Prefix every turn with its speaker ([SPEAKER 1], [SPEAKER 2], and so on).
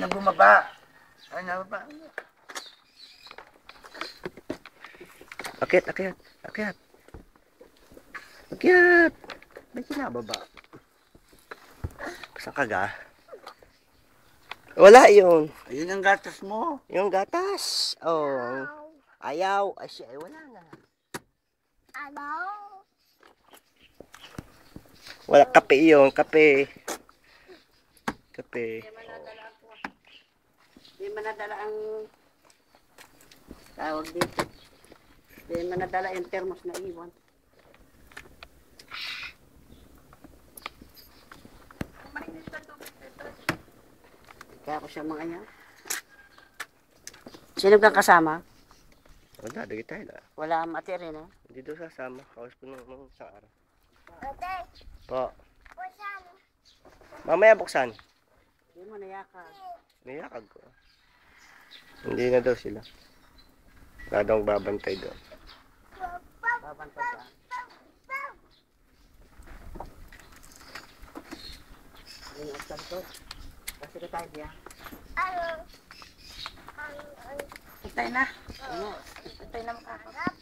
[SPEAKER 1] na bumaba. Ay, nababa.
[SPEAKER 2] Akyat, akyat, akyat. Akyat. Ba't kinababa? Saan ka ga? Wala yun.
[SPEAKER 1] Ayun ang gatas mo.
[SPEAKER 2] Yung gatas. Oh. Ayaw. Ay, siya, ay wala na. Wala, kape yun, kape. Kape.
[SPEAKER 3] Hindi manadala ang tawag dito. Hindi manadala yung thermos na iwan. Kaya ako siya mga yan. Sino kang kasama?
[SPEAKER 2] Wala, dagi tayo na.
[SPEAKER 3] Wala materi na.
[SPEAKER 2] Hindi daw sasama. Kawas ko nung isang araw. Po. Mamaya buksan.
[SPEAKER 3] Hindi mo nayaka.
[SPEAKER 2] Niyakag ko. Hindi na daw sila. Wala daw babantay doon.
[SPEAKER 3] Babantay ka. Hindi nga sa ito. Kasi ka tayo diyan. Patay na. Patay na makakas.